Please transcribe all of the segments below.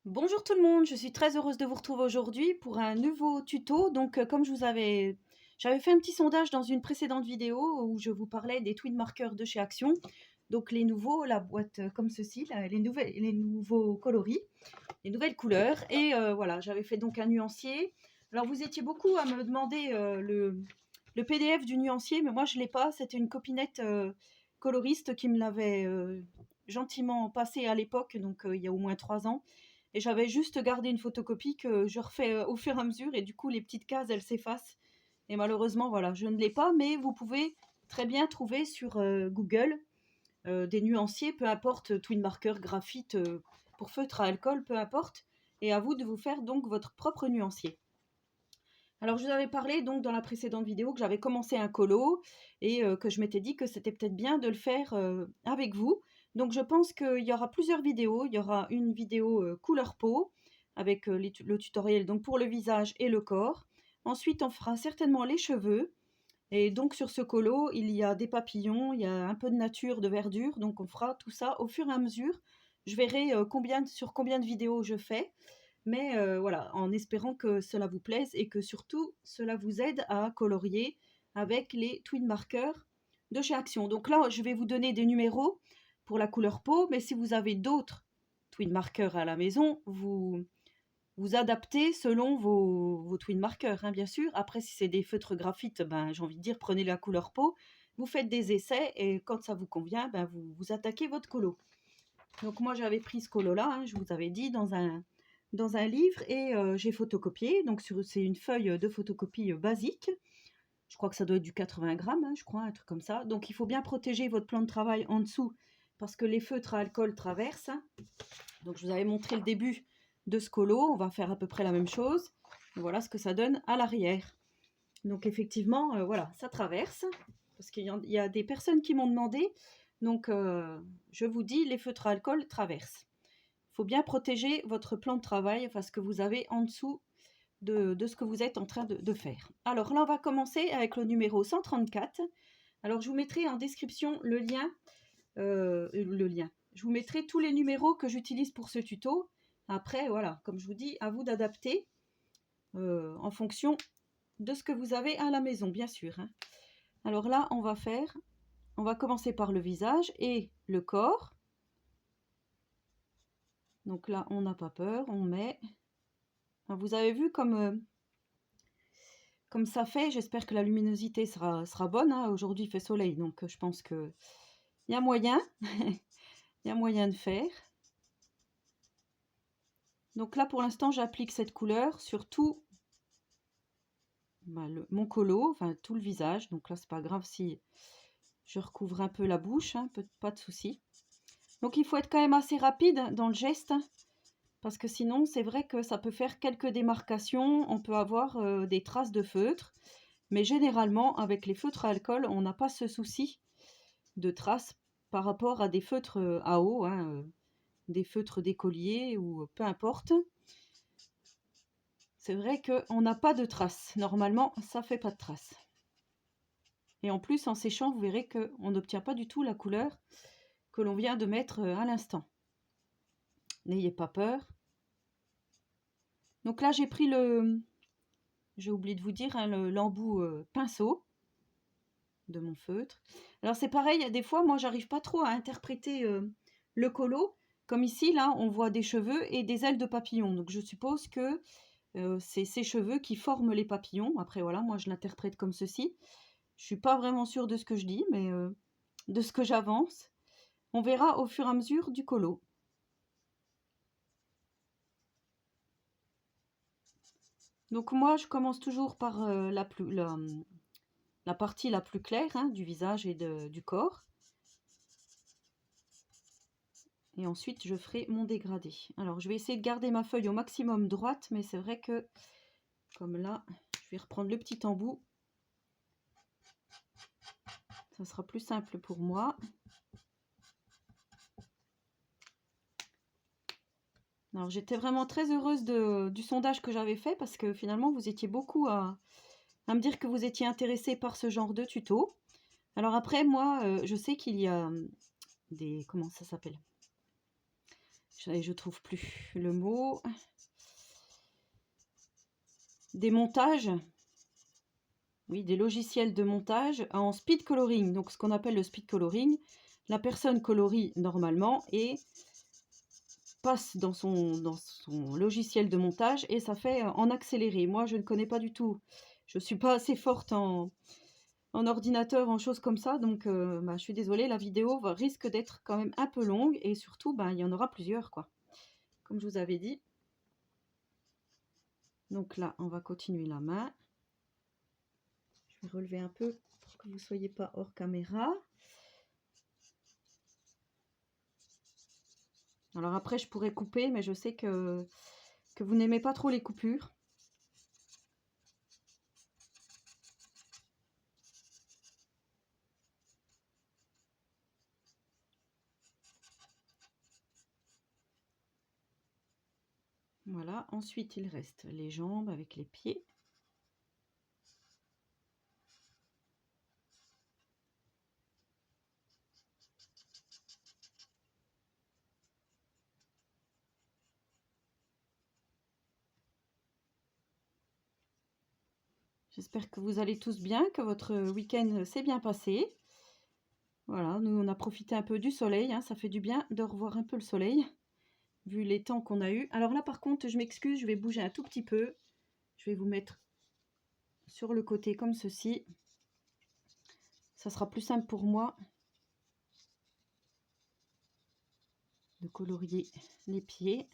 Bonjour tout le monde, je suis très heureuse de vous retrouver aujourd'hui pour un nouveau tuto. Comme j'avais fait un petit sondage dans une précédente vidéo où je vous parlais des twin markers de chez Action. Donc les nouveaux, la boîte comme ceci, là, les nouveaux coloris, les nouvelles couleurs. Voilà, j'avais fait donc un nuancier. Alors vous étiez beaucoup à me demander le PDF du nuancier, mais moi je l'ai pas. C'était une copinette coloriste qui me l'avait gentiment passé à l'époque, il y a au moins 3 ans. Et j'avais juste gardé une photocopie que je refais au fur et à mesure, et du coup les petites cases elles s'effacent. Et malheureusement voilà, je ne l'ai pas, mais vous pouvez très bien trouver sur Google des nuanciers, peu importe, twin marker, graphite, pour feutre à alcool, peu importe. Et à vous de vous faire donc votre propre nuancier. Alors je vous avais parlé donc dans la précédente vidéo que j'avais commencé un colo et que je m'étais dit que c'était peut-être bien de le faire avec vous. Donc je pense qu'il y aura plusieurs vidéos. Il y aura une vidéo couleur peau avec le tutoriel donc pour le visage et le corps. Ensuite on fera certainement les cheveux. Et donc sur ce colo, il y a des papillons, il y a un peu de nature, de verdure. Donc on fera tout ça au fur et à mesure. Je verrai sur combien de vidéos je fais. Mais voilà, en espérant que cela vous plaise et que surtout cela vous aide à colorier avec les twin markers de chez Action. Donc là, je vais vous donner des numéros pour la couleur peau, mais si vous avez d'autres twin markers à la maison, vous adaptez selon vos twin markers, hein, bien sûr. Après, si c'est des feutres graphite, ben, j'ai envie de dire, prenez la couleur peau, vous faites des essais et quand ça vous convient, ben, vous attaquez votre colo. Donc moi, j'avais pris ce colo-là, hein, je vous avais dit, dans un livre et j'ai photocopié. Donc c'est une feuille de photocopie basique. Je crois que ça doit être du 80 grammes, hein, je crois, un truc comme ça. Donc il faut bien protéger votre plan de travail en dessous parce que les feutres à alcool traversent, hein. Donc je vous avais montré le début de ce colo. On va faire à peu près la même chose. Et voilà ce que ça donne à l'arrière. Donc effectivement, voilà, ça traverse. Parce qu'il y a des personnes qui m'ont demandé. Donc je vous dis, les feutres à alcool traversent. Il faut bien protéger votre plan de travail, enfin ce que vous avez en dessous de ce que vous êtes en train de faire. Alors là, on va commencer avec le numéro 134. Alors je vous mettrai en description le lien. Je vous mettrai tous les numéros que j'utilise pour ce tuto. Après, voilà, comme je vous dis, à vous d'adapter en fonction de ce que vous avez à la maison, bien sûr, hein. Alors là, on va commencer par le visage et le corps. Donc là, on n'a pas peur, on met. Alors, vous avez vu comme ça fait, j'espère que la luminosité sera bonne, hein. Aujourd'hui, il fait soleil, donc je pense qu'il y a moyen. Il y a moyen de faire. Donc là, pour l'instant, j'applique cette couleur sur tout mon colo, enfin tout le visage. Donc là, c'est pas grave si je recouvre un peu la bouche, hein, pas de souci. Donc il faut être quand même assez rapide dans le geste, parce que sinon, c'est vrai que ça peut faire quelques démarcations. On peut avoir des traces de feutre. Mais généralement, avec les feutres à alcool, on n'a pas ce souci de traces par rapport à des feutres à eau, hein, des feutres d'écolier ou peu importe. C'est vrai qu'on n'a pas de traces. Normalement, ça fait pas de traces. Et en plus, en séchant, vous verrez qu'on n'obtient pas du tout la couleur que l'on vient de mettre à l'instant. N'ayez pas peur. Donc là, j'ai pris j'ai oublié de vous dire, hein, l'embout pinceau de mon feutre. Alors c'est pareil, il y a des fois, moi, j'arrive pas trop à interpréter le colo. Comme ici, là, on voit des cheveux et des ailes de papillon. Donc je suppose que c'est ces cheveux qui forment les papillons. Après, voilà, moi, je l'interprète comme ceci. Je suis pas vraiment sûre de ce que je dis, mais de ce que j'avance. On verra au fur et à mesure du colo. Donc moi, je commence toujours par la partie la plus claire, hein, du visage et du corps. Et ensuite, je ferai mon dégradé. Alors, je vais essayer de garder ma feuille au maximum droite, mais c'est vrai que, comme là, je vais reprendre le petit embout. Ça sera plus simple pour moi. Alors, j'étais vraiment très heureuse du sondage que j'avais fait parce que finalement, vous étiez beaucoup à me dire que vous étiez intéressé par ce genre de tuto. Alors après, moi, je sais qu'il y a des... Comment ça s'appelle? je trouve plus le mot. Des montages. Oui, des logiciels de montage en speed coloring. Donc, ce qu'on appelle le speed coloring, la personne colorie normalement et passe dans son logiciel de montage et ça fait en accéléré. Moi, je ne connais pas du tout. Je ne suis pas assez forte en ordinateur, en choses comme ça. Donc, je suis désolée, la vidéo risque d'être quand même un peu longue et surtout, il y en aura plusieurs, quoi. Comme je vous avais dit. Donc là, on va continuer la main. Je vais relever un peu pour que vous ne soyez pas hors caméra. Alors après, je pourrais couper, mais je sais que vous n'aimez pas trop les coupures. Voilà, ensuite il reste les jambes avec les pieds. J'espère que vous allez tous bien, que votre week-end s'est bien passé. Voilà, nous on a profité un peu du soleil, hein, ça fait du bien de revoir un peu le soleil, vu les temps qu'on a eu. Alors là par contre, je m'excuse, je vais bouger un tout petit peu. Je vais vous mettre sur le côté comme ceci. Ça sera plus simple pour moi de colorier les pieds.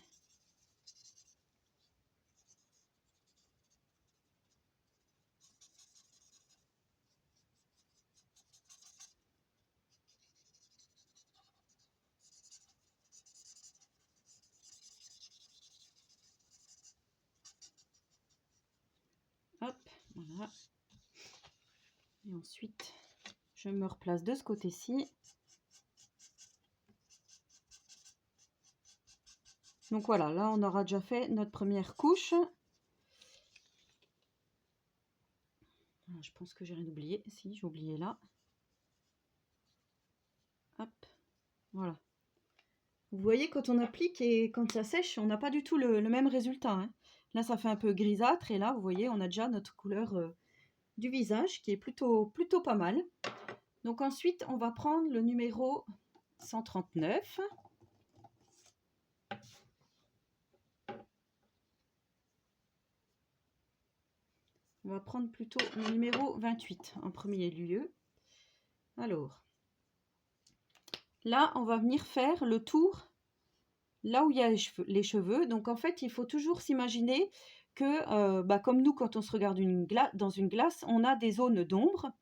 Hop, voilà. Et ensuite, je me replace de ce côté-ci. Donc voilà, là on aura déjà fait notre première couche. Alors, je pense que j'ai rien oublié. Si, j'ai oublié là. Hop, voilà. Vous voyez, quand on applique et quand ça sèche, on n'a pas du tout le même résultat, hein. Là, ça fait un peu grisâtre et là, vous voyez, on a déjà notre couleur du visage qui est plutôt pas mal. Donc ensuite, on va prendre le numéro 139. On va prendre plutôt le numéro 28 en premier lieu. Alors, là, on va venir faire le tour là où il y a les cheveux. Donc en fait, il faut toujours s'imaginer que, comme nous, quand on se regarde dans une glace, on a des zones d'ombre.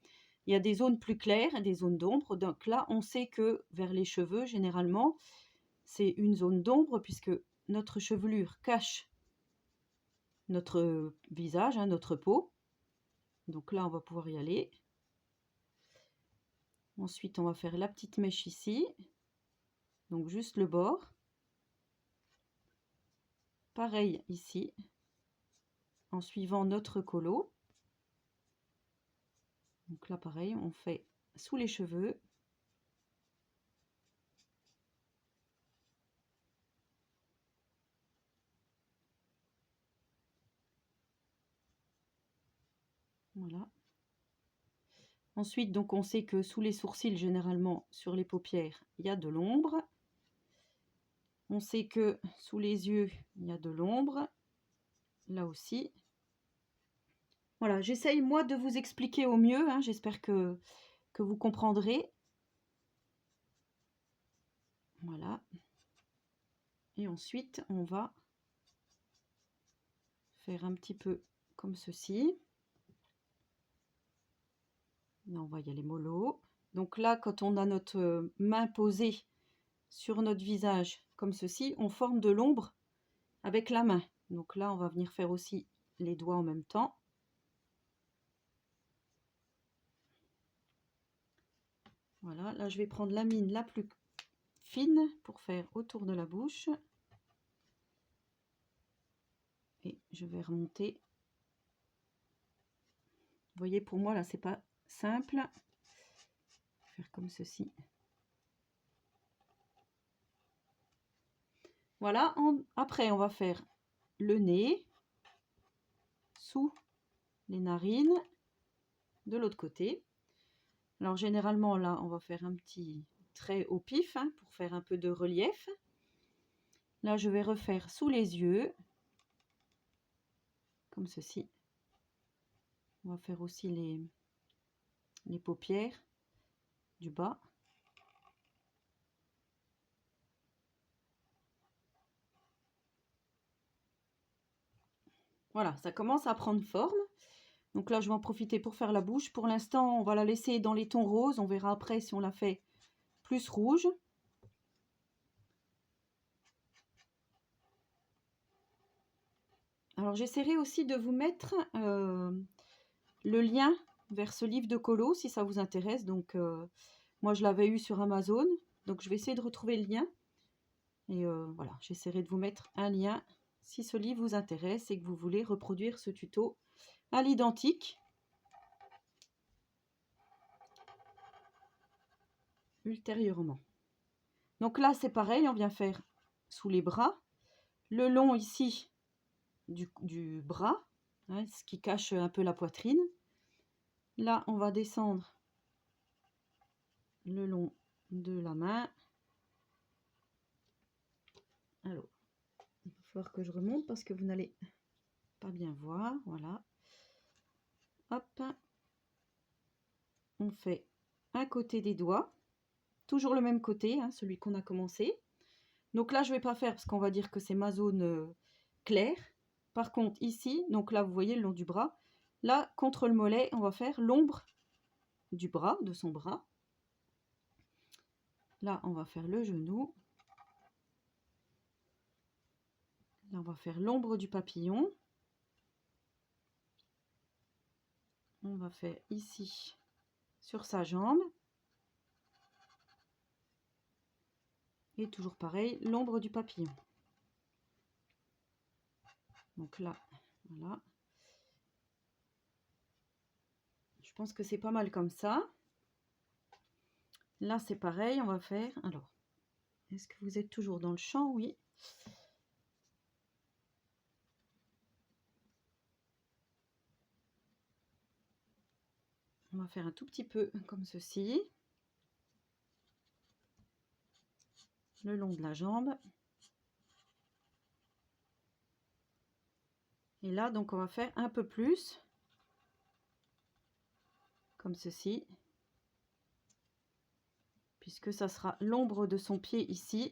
Il y a des zones plus claires et des zones d'ombre. Donc là, on sait que vers les cheveux, généralement, c'est une zone d'ombre puisque notre chevelure cache notre visage, hein, notre peau. Donc là, on va pouvoir y aller. Ensuite, on va faire la petite mèche ici. Donc juste le bord. Pareil ici. En suivant notre colo. Donc là, pareil, on fait sous les cheveux. Voilà. Ensuite, donc, on sait que sous les sourcils, généralement, sur les paupières, il y a de l'ombre. On sait que sous les yeux, il y a de l'ombre. Là aussi. Voilà, j'essaye, moi, de vous expliquer au mieux, hein. J'espère que vous comprendrez. Voilà. Et ensuite, on va faire un petit peu comme ceci. Là, on va y aller mollo. Donc là, quand on a notre main posée sur notre visage comme ceci, on forme de l'ombre avec la main. Donc là, on va venir faire aussi les doigts en même temps. Voilà, là je vais prendre la mine la plus fine pour faire autour de la bouche. Et je vais remonter. Vous voyez, pour moi, là, c'est pas simple. Faire comme ceci. Voilà, après on va faire le nez, sous les narines, de l'autre côté. Alors généralement là, on va faire un petit trait au pif hein, pour faire un peu de relief. Là, je vais refaire sous les yeux, comme ceci. On va faire aussi les paupières du bas. Voilà, ça commence à prendre forme. Donc là, je vais en profiter pour faire la bouche. Pour l'instant, on va la laisser dans les tons roses. On verra après si on la fait plus rouge. Alors, j'essaierai aussi de vous mettre le lien vers ce livre de colo si ça vous intéresse. Donc, moi, je l'avais eu sur Amazon. Donc, je vais essayer de retrouver le lien. Et voilà, j'essaierai de vous mettre un lien si ce livre vous intéresse et que vous voulez reproduire ce tuto à l'identique. Ultérieurement. Donc là, c'est pareil, on vient faire sous les bras. Le long ici du bras, hein, ce qui cache un peu la poitrine. Là, on va descendre le long de la main. Alors, il va falloir que je remonte parce que vous n'allez pas bien voir. Voilà. Hop. On fait un côté des doigts. Toujours le même côté, hein, celui qu'on a commencé. Donc là, je ne vais pas faire parce qu'on va dire que c'est ma zone claire. Par contre, ici, donc là, vous voyez le long du bras. Là, contre le mollet, on va faire l'ombre du bras, de son bras. Là, on va faire le genou. Là, on va faire l'ombre du papillon. On va faire ici, sur sa jambe. Et toujours pareil, l'ombre du papillon. Donc là, voilà. Je pense que c'est pas mal comme ça. Là, c'est pareil, on va faire... Alors, est-ce que vous êtes toujours dans le champ? Oui. On va faire un tout petit peu comme ceci. Le long de la jambe. Et là, donc, on va faire un peu plus. Comme ceci. Puisque ça sera l'ombre de son pied ici.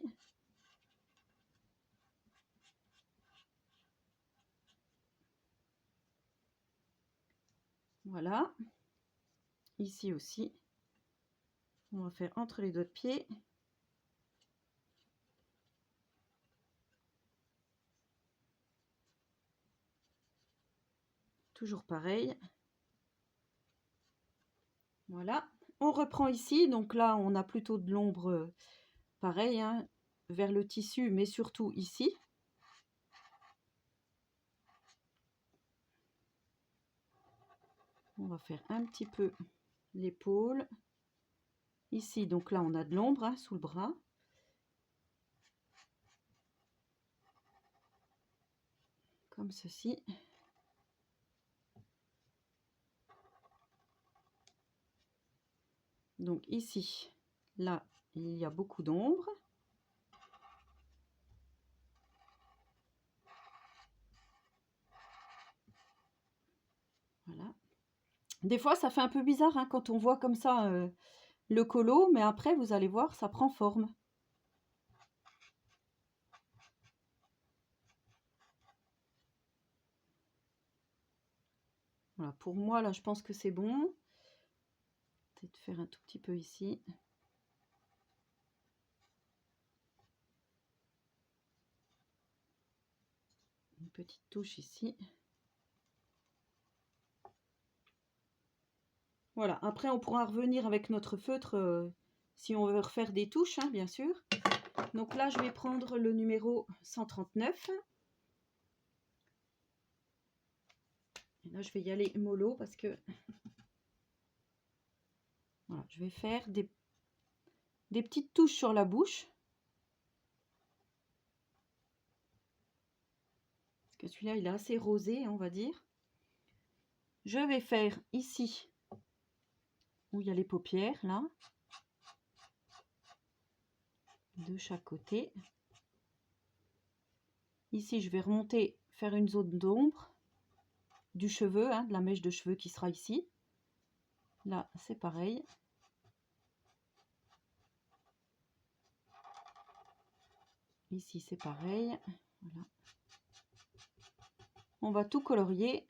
Voilà. Ici aussi. On va faire entre les doigts de pied. Toujours pareil. Voilà. On reprend ici. Donc là, on a plutôt de l'ombre pareil, hein, vers le tissu, mais surtout ici. On va faire un petit peu l'épaule. Ici, donc là, on a de l'ombre hein, sous le bras. Comme ceci. Donc ici, là, il y a beaucoup d'ombre. Voilà. Des fois, ça fait un peu bizarre hein, quand on voit comme ça le colo, mais après, vous allez voir, ça prend forme. Voilà, pour moi, là, je pense que c'est bon. Peut-être faire un tout petit peu ici. Une petite touche ici. Voilà, après, on pourra revenir avec notre feutre si on veut refaire des touches, hein, bien sûr. Donc là, je vais prendre le numéro 139. Et là, je vais y aller mollo parce que... Voilà, je vais faire des petites touches sur la bouche. que celui-là, il est assez rosé, on va dire. Je vais faire ici, où il y a les paupières, là, de chaque côté. Ici, je vais remonter, faire une zone d'ombre du cheveu, hein, de la mèche de cheveux qui sera ici. Là, c'est pareil. Ici, c'est pareil. Voilà. On va tout colorier.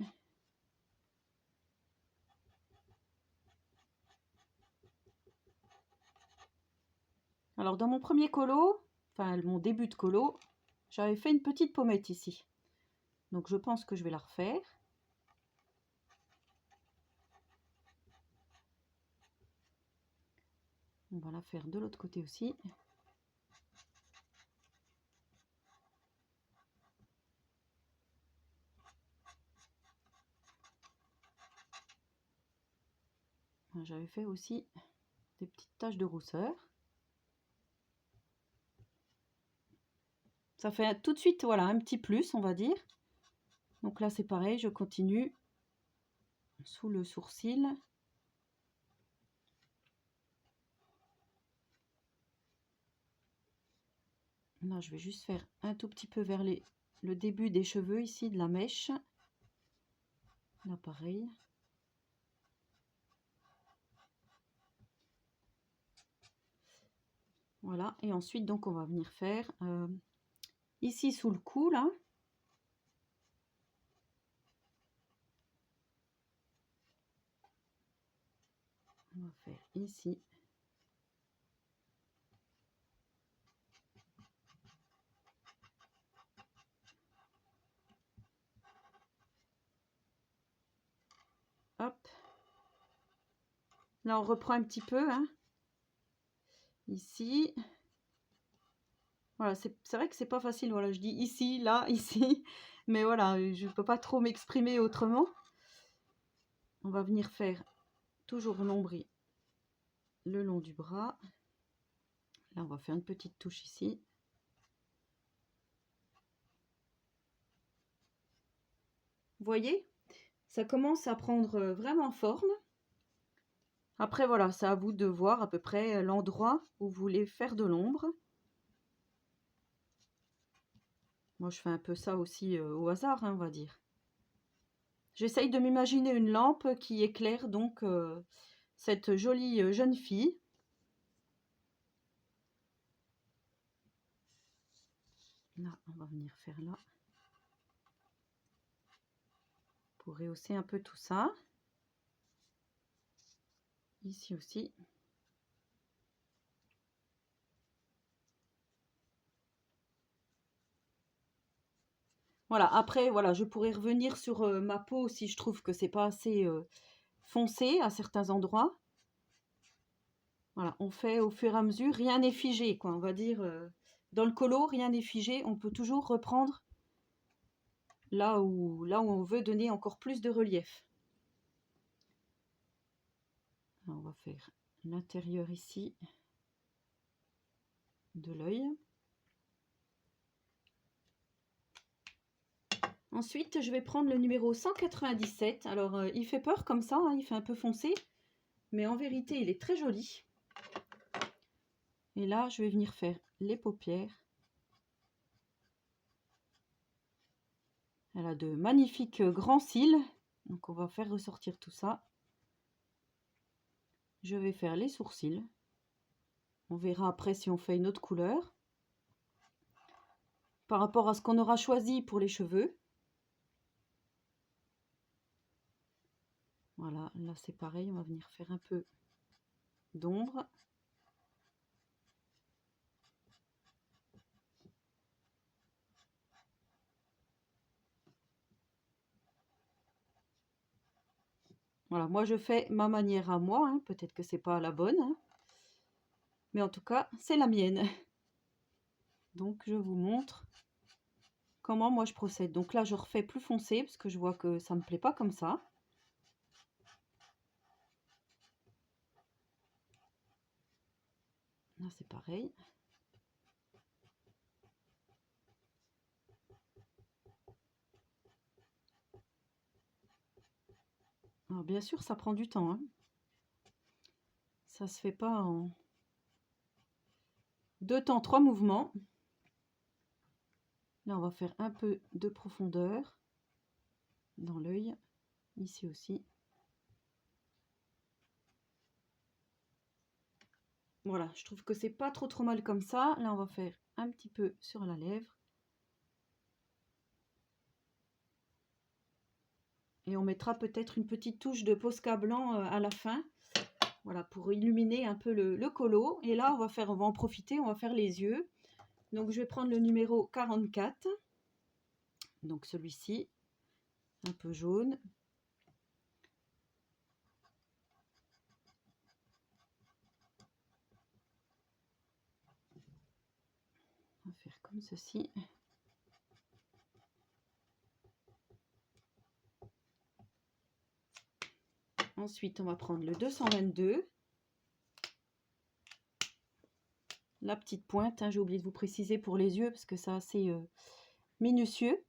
Alors, dans mon premier colo, enfin, mon début de colo, j'avais fait une petite pommette ici. Donc, je pense que je vais la refaire. On va la faire de l'autre côté aussi. J'avais fait aussi des petites taches de rousseur. Ça fait tout de suite, voilà, un petit plus, on va dire. Donc là, c'est pareil, je continue sous le sourcil. Là, je vais juste faire un tout petit peu vers le début des cheveux ici, de la mèche. Là, pareil. Voilà, et ensuite, donc, on va venir faire ici sous le cou, là. On va faire ici. Hop. Là, on reprend un petit peu, hein. Ici. Voilà, c'est vrai que c'est pas facile. Voilà, je dis ici, là, ici. Mais voilà, je ne peux pas trop m'exprimer autrement. On va venir faire toujours l'ombré le long du bras. Là, on va faire une petite touche ici. Vous voyez, ça commence à prendre vraiment forme. Après, voilà, c'est à vous de voir à peu près l'endroit où vous voulez faire de l'ombre. Moi, je fais un peu ça aussi au hasard, hein, on va dire. J'essaye de m'imaginer une lampe qui éclaire donc cette jolie jeune fille. Là, on va venir faire là. Pour rehausser un peu tout ça. Ici aussi. Voilà, après, voilà, je pourrais revenir sur ma peau si je trouve que c'est pas assez foncé à certains endroits. Voilà, on fait au fur et à mesure, rien n'est figé, quoi. On va dire, dans le colo, rien n'est figé, on peut toujours reprendre là où on veut donner encore plus de relief. Alors, on va faire l'intérieur ici de l'œil. Ensuite, je vais prendre le numéro 197. Alors, il fait peur comme ça, hein, il fait un peu foncé, mais en vérité, il est très joli. Et là, je vais venir faire les paupières. Elle a de magnifiques grands cils, donc on va faire ressortir tout ça. Je vais faire les sourcils. On verra après si on fait une autre couleur. Par rapport à ce qu'on aura choisi pour les cheveux. Voilà, là c'est pareil, on va venir faire un peu d'ombre. Voilà, moi je fais ma manière à moi, hein. Peut-être que c'est pas la bonne, hein. Mais en tout cas, c'est la mienne. Donc je vous montre comment moi je procède. Donc là je refais plus foncé parce que je vois que ça me plaît pas comme ça. Là c'est pareil. Alors bien sûr, ça prend du temps, hein. Ça se fait pas en 2 temps, 3 mouvements. Là, on va faire un peu de profondeur dans l'œil, ici aussi. Voilà, je trouve que c'est pas trop mal comme ça. Là, on va faire un petit peu sur la lèvre. Et on mettra peut-être une petite touche de Posca blanc à la fin. Voilà, pour illuminer un peu le colo. Et là, on va en profiter, on va faire les yeux. Donc, je vais prendre le numéro 44. Donc, celui-ci, un peu jaune. On va faire comme ceci. Ensuite, on va prendre le 222. La petite pointe, hein, j'ai oublié de vous préciser pour les yeux parce que c'est assez minutieux.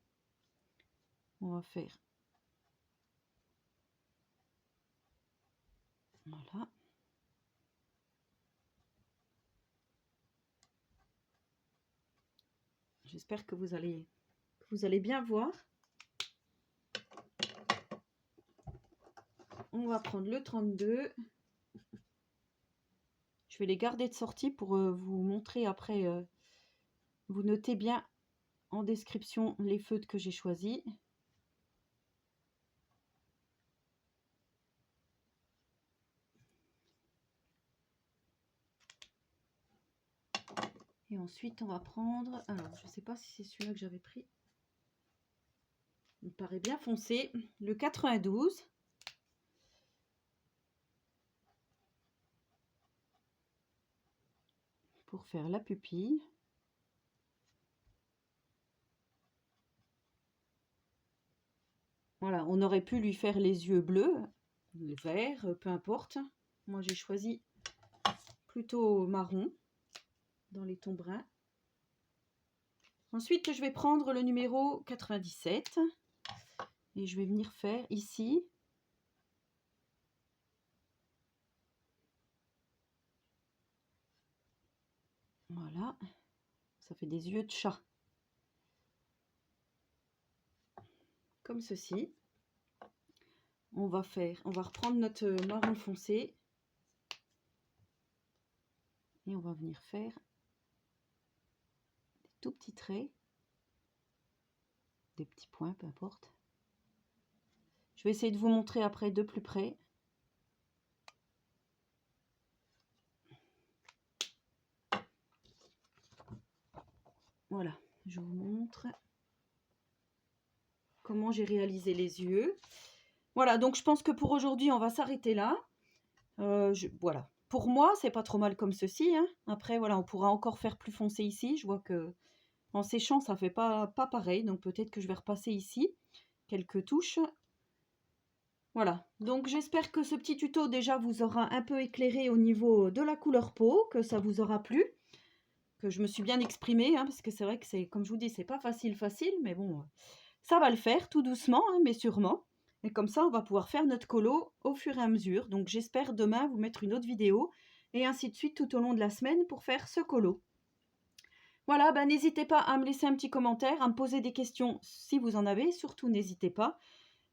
On va faire. Voilà. J'espère que vous allez bien voir. On va prendre le 32. Je vais les garder de sortie pour vous montrer après. Vous notez bien en description les feutres que j'ai choisis. Et ensuite, on va prendre... Alors, je ne sais pas si c'est celui-là que j'avais pris. Il me paraît bien foncé. Le 92. Pour faire la pupille. Voilà, on aurait pu lui faire les yeux bleus, le vert, peu importe. Moi, j'ai choisi plutôt marron dans les tons bruns. Ensuite, je vais prendre le numéro 97 et je vais venir faire ici voilà, ça fait des yeux de chat comme ceci. On va reprendre notre marron foncé et on va venir faire des tout petits traits, des petits points, peu importe. Je vais essayer de vous montrer après de plus près. Voilà, je vous montre comment j'ai réalisé les yeux. Voilà, donc je pense que pour aujourd'hui, on va s'arrêter là. Voilà. Pour moi, c'est pas trop mal comme ceci, hein. Après, voilà, on pourra encore faire plus foncé ici. Je vois que en séchant, ça fait pas pareil. Donc peut-être que je vais repasser ici quelques touches. Voilà, donc j'espère que ce petit tuto déjà vous aura un peu éclairé au niveau de la couleur peau, que ça vous aura plu, que je me suis bien exprimée, hein, parce que c'est vrai que c'est, comme je vous dis, c'est pas facile, mais bon, ça va le faire tout doucement, hein, mais sûrement. Et comme ça, on va pouvoir faire notre colo au fur et à mesure. Donc j'espère demain vous mettre une autre vidéo, et ainsi de suite tout au long de la semaine pour faire ce colo. Voilà, ben, n'hésitez pas à me laisser un petit commentaire, à me poser des questions si vous en avez, surtout n'hésitez pas.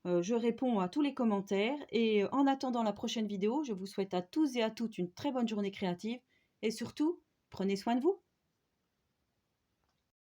Je réponds à tous les commentaires et en attendant la prochaine vidéo, je vous souhaite à tous et à toutes une très bonne journée créative et surtout, prenez soin de vous.